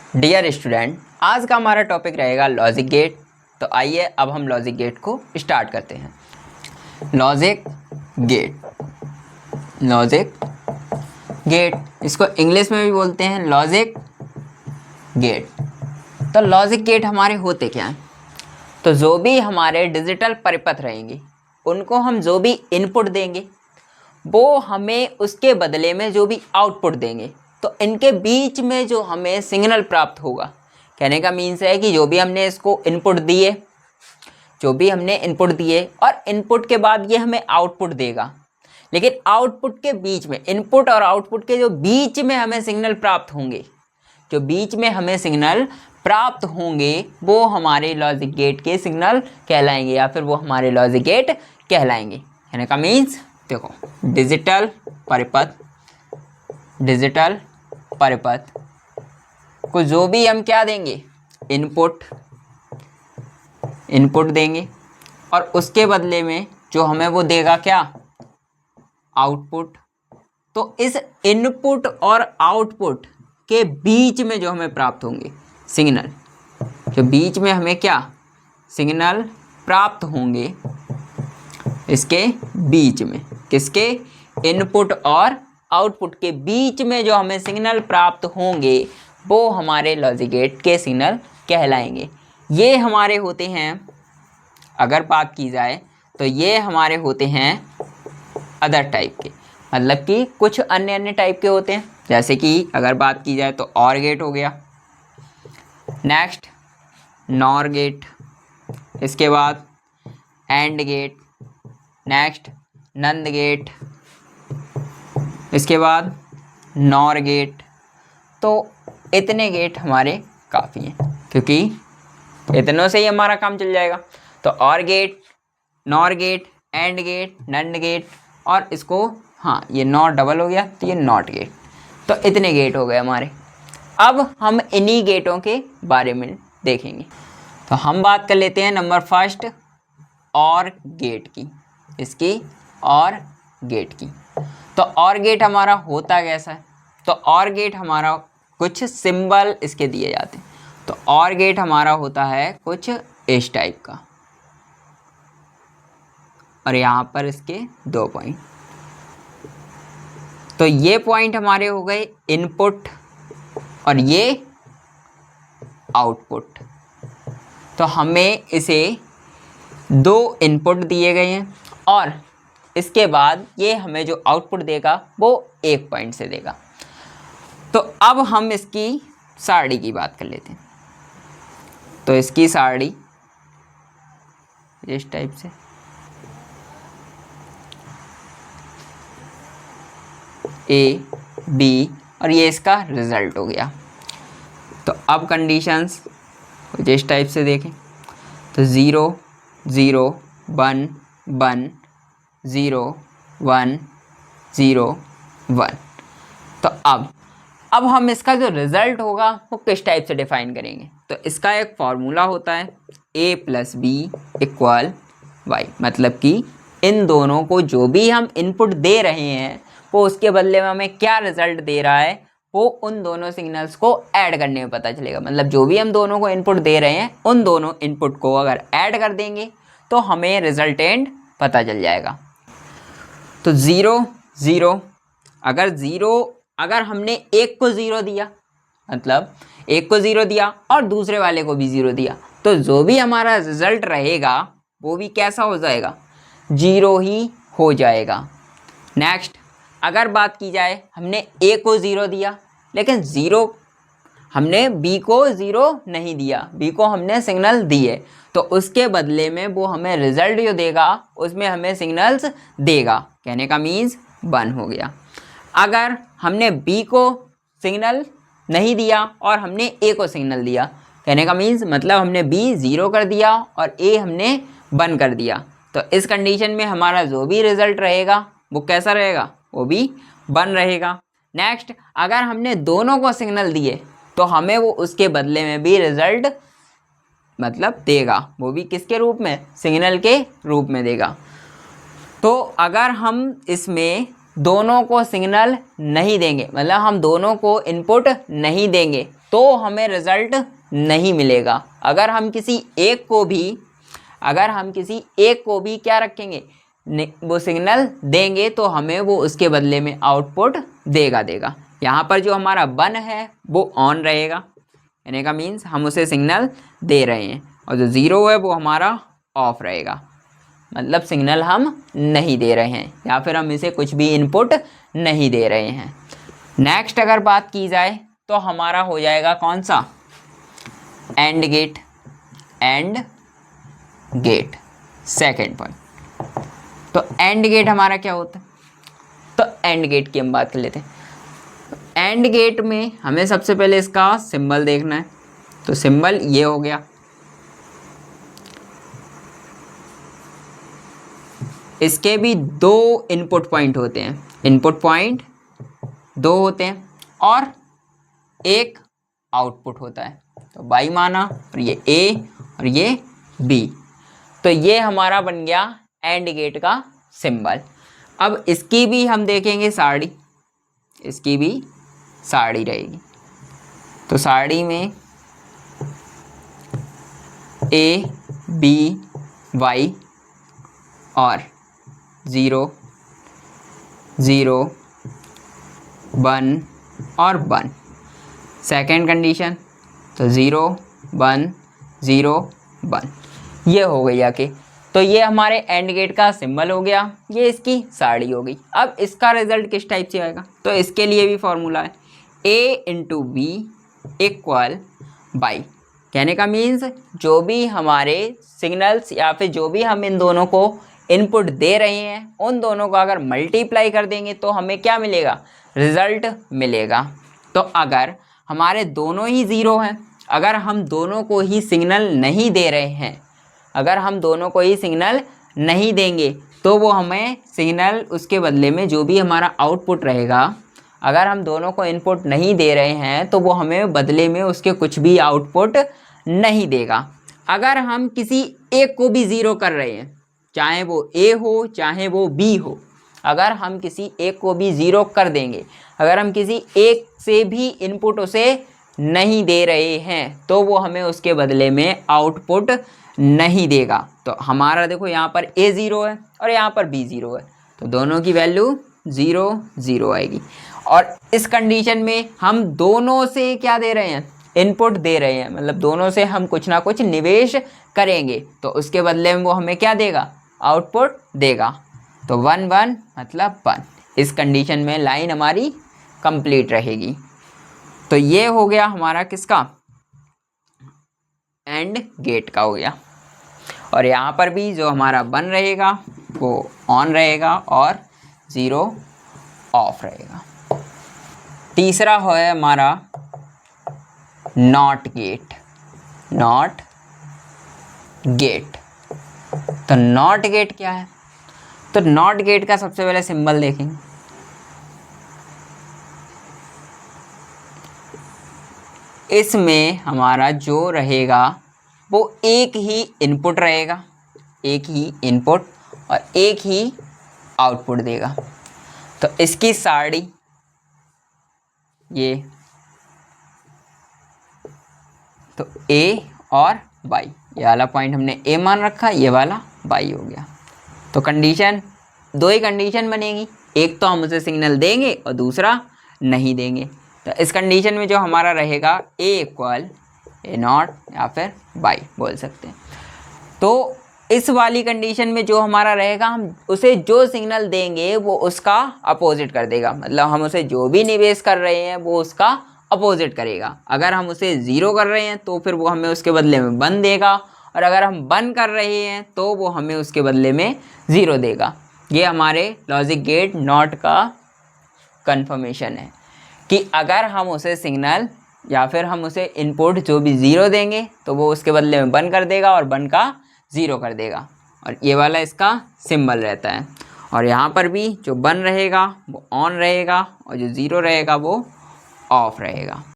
Dear student, आज का हमारा टॉपिक रहेगा लॉजिक गेट। तो आइए अब हम लॉजिक गेट को स्टार्ट करते हैं। लॉजिक गेट इसको इंग्लिश में भी बोलते हैं लॉजिक गेट। तो लॉजिक गेट हमारे होते क्या हैं? तो जो भी हमारे डिजिटल परिपथ रहेंगे उनको हम जो भी इनपुट देंगे वो हमें उसके बदले में जो भी आउटपुट देंगे, तो इनके बीच में जो हमें सिग्नल प्राप्त होगा, कहने का मीन्स है कि जो भी हमने इनपुट दिए और इनपुट के बाद ये हमें आउटपुट देगा, लेकिन आउटपुट के बीच में, इनपुट और आउटपुट के जो बीच में हमें सिग्नल प्राप्त होंगे वो हमारे लॉजिक गेट के सिग्नल कहलाएंगे या फिर वो हमारे लॉजिक गेट कहलाएंगे। कहने का मीन्स देखो, डिजिटल परिपथ को जो भी हम क्या देंगे, इनपुट देंगे और उसके बदले में जो हमें वो देगा क्या, आउटपुट। तो इस इनपुट और आउटपुट के बीच में जो हमें प्राप्त होंगे सिग्नल, जो बीच में हमें क्या सिग्नल प्राप्त होंगे, इसके बीच में, किसके, इनपुट और आउटपुट के बीच में जो हमें सिग्नल प्राप्त होंगे वो हमारे लॉजिक गेट के सिग्नल कहलाएंगे। ये हमारे होते हैं, अगर बात की जाए तो ये हमारे होते हैं अदर टाइप के, मतलब कि कुछ अन्य टाइप के होते हैं। जैसे कि अगर बात की जाए तो ऑर गेट हो गया, नेक्स्ट नॉर गेट, इसके बाद and gate, next nand gate, इसके बाद नॉर गेट। तो इतने गेट हमारे काफ़ी हैं, क्योंकि इतनों से ही हमारा काम चल जाएगा। तो or gate, nor gate, and gate, nand gate और इसको, हाँ ये नॉट डबल हो गया तो ये नॉट गेट। तो इतने गेट हो गए हमारे। अब हम इन्हीं गेटों के बारे में देखेंगे। तो हम बात कर लेते हैं नंबर फर्स्ट और गेट की, इसकी और गेट की। तो और गेट हमारा होता कैसा है? तो और गेट हमारा कुछ सिंबल इसके दिए जाते हैं। तो और गेट हमारा होता है कुछ इस टाइप का, और यहाँ पर इसके 2 पॉइंट। तो ये पॉइंट हमारे हो गए इनपुट और ये आउटपुट। तो हमें इसे 2 इनपुट दिए गए हैं और इसके बाद ये हमें जो आउटपुट देगा वो 1 पॉइंट से देगा। तो अब हम इसकी सारणी की बात कर लेते हैं। तो इसकी सारणी इस टाइप से, ए बी और ये इसका रिजल्ट हो गया। तो अब कंडीशंस कुछ इस टाइप से देखें। तो 0 0 1 1 0 1 0 1। तो अब हम इसका जो रिज़ल्ट होगा वो किस टाइप से डिफाइन करेंगे? तो इसका एक फॉर्मूला होता है a + b = y, मतलब कि इन दोनों को जो भी हम इनपुट दे रहे हैं वो उसके बदले में हमें क्या रिज़ल्ट दे रहा है वो उन दोनों सिग्नल्स को ऐड करने में पता चलेगा। मतलब जो भी हम दोनों को इनपुट दे रहे हैं उन दोनों इनपुट को अगर ऐड कर देंगे तो हमें रिजल्टेंट पता चल जाएगा। तो 0 0, अगर हमने एक को 0 दिया, मतलब एक को 0 दिया और दूसरे वाले को भी 0 दिया, तो जो भी हमारा रिजल्ट रहेगा वो भी कैसा हो जाएगा, 0 ही हो जाएगा। नेक्स्ट, अगर बात की जाए हमने a को 0 दिया लेकिन हमने b को 0 नहीं दिया, b को हमने सिग्नल दिए, तो उसके बदले में वो हमें रिजल्ट जो देगा उसमें हमें सिग्नल्स देगा। कहने का मीन्स 1 हो गया। अगर हमने b को सिग्नल नहीं दिया और हमने a को सिग्नल दिया, कहने का मीन्स मतलब हमने b 0 कर दिया और a हमने 1 कर दिया, तो इस कंडीशन में हमारा जो भी रिजल्ट रहेगा वो कैसा रहेगा, वो भी 1 रहेगा। नेक्स्ट, अगर हमने दोनों को सिग्नल दिए तो हमें वो उसके बदले में भी रिजल्ट मतलब देगा, वो भी किसके रूप में, सिग्नल के रूप में देगा। तो अगर हम इसमें दोनों को सिग्नल नहीं देंगे, मतलब हम दोनों को इनपुट नहीं देंगे, तो हमें रिजल्ट नहीं मिलेगा। अगर हम किसी एक को भी क्या रखेंगे, वो सिग्नल देंगे तो हमें वो उसके बदले में आउटपुट देगा। यहाँ पर जो हमारा 1 है वो ऑन रहेगा, यानी का मीन्स हम उसे सिग्नल दे रहे हैं, और जो 0 है वो हमारा ऑफ रहेगा, मतलब सिग्नल हम नहीं दे रहे हैं या फिर हम इसे कुछ भी इनपुट नहीं दे रहे हैं। नेक्स्ट अगर बात की जाए तो हमारा हो जाएगा कौन सा, एंड गेट सेकेंड पॉइंट। तो एंड गेट हमारा क्या होता है, तो एंड गेट की हम बात कर लेते हैं। एंड गेट में हमें सबसे पहले इसका सिंबल देखना है। तो सिंबल ये हो गया, इसके भी 2 इनपुट पॉइंट होते हैं, इनपुट पॉइंट 2 होते हैं और एक आउटपुट होता है। तो बाई माना, और ये ए और ये बी, तो ये हमारा बन गया एंड गेट का सिंबल। अब इसकी भी हम देखेंगे साड़ी, इसकी भी साड़ी रहेगी। तो साड़ी में ए बी वाई और 0 0 1 और 1 सेकेंड कंडीशन, तो 0 1 0 1 ये हो गई आके। तो ये हमारे एंड गेट का सिंबल हो गया, ये इसकी साड़ी हो गई। अब इसका रिजल्ट किस टाइप से आएगा, तो इसके लिए भी फॉर्मूला है A into B equal Y, कहने का मीन्स जो भी हमारे सिग्नल्स या फिर जो भी हम इन दोनों को इनपुट दे रहे हैं उन दोनों को अगर मल्टीप्लाई कर देंगे तो हमें क्या मिलेगा, रिजल्ट मिलेगा। तो अगर हमारे दोनों ही 0 हैं, अगर हम दोनों को ही सिग्नल नहीं दे रहे हैं, अगर हम दोनों को ही सिग्नल नहीं देंगे तो वो हमें सिग्नल उसके बदले में जो भी हमारा आउटपुट रहेगा, अगर हम दोनों को इनपुट नहीं दे रहे हैं तो वो हमें बदले में उसके कुछ भी आउटपुट नहीं देगा। अगर हम किसी एक को भी 0 कर रहे हैं, चाहे वो A हो चाहे वो B हो, अगर हम किसी एक को भी 0 कर देंगे, अगर हम किसी एक से भी इनपुट उसे नहीं दे रहे हैं तो वो हमें उसके बदले में आउटपुट नहीं देगा। तो हमारा देखो यहाँ पर A 0 है और यहाँ पर B 0 है, तो दोनों की वैल्यू 0 0 आएगी। और इस कंडीशन में हम दोनों से क्या दे रहे हैं, इनपुट दे रहे हैं, मतलब दोनों से हम कुछ ना कुछ निवेश करेंगे तो उसके बदले में वो हमें क्या देगा, आउटपुट देगा। तो 1 1 मतलब 1, इस कंडीशन में लाइन हमारी कंप्लीट रहेगी। तो ये हो गया हमारा किसका, एंड गेट का हो गया। और यहाँ पर भी जो हमारा 1 रहेगा वो ऑन रहेगा और 0 ऑफ रहेगा। तीसरा है हमारा नॉट गेट, नॉट गेट। तो नॉट गेट क्या है, तो नॉट गेट का सबसे पहले सिंबल देखेंगे। इसमें हमारा जो रहेगा वो एक ही इनपुट रहेगा, एक ही इनपुट और एक ही आउटपुट देगा। तो इसकी साड़ी ये, तो A और Y, ये वाला पॉइंट हमने A मान रखा, ये वाला Y हो गया। तो कंडीशन, 2 ही कंडीशन बनेगी, एक तो हम उसे सिग्नल देंगे और दूसरा नहीं देंगे। तो इस कंडीशन में जो हमारा रहेगा A इक्वल A नॉट या फिर Y बोल सकते हैं। तो इस वाली कंडीशन में जो हमारा रहेगा, हम उसे जो सिग्नल देंगे वो उसका अपोजिट कर देगा, मतलब हम उसे जो भी निवेश कर रहे हैं वो उसका अपोजिट करेगा। अगर हम उसे 0 कर रहे हैं तो फिर वो हमें उसके बदले में 1 देगा, और अगर हम 1 कर रहे हैं तो वो हमें उसके बदले में 0 देगा। ये हमारे लॉजिक गेट नॉट का कंफर्मेशन है कि अगर हम उसे सिग्नल या फिर हम उसे इनपुट जो भी 0 देंगे तो वो उसके बदले में 1 कर देगा और 1 का 0 कर देगा। और ये वाला इसका सिंबल रहता है। और यहाँ पर भी जो 1 रहेगा वो ऑन रहेगा और जो 0 रहेगा वो ऑफ रहेगा।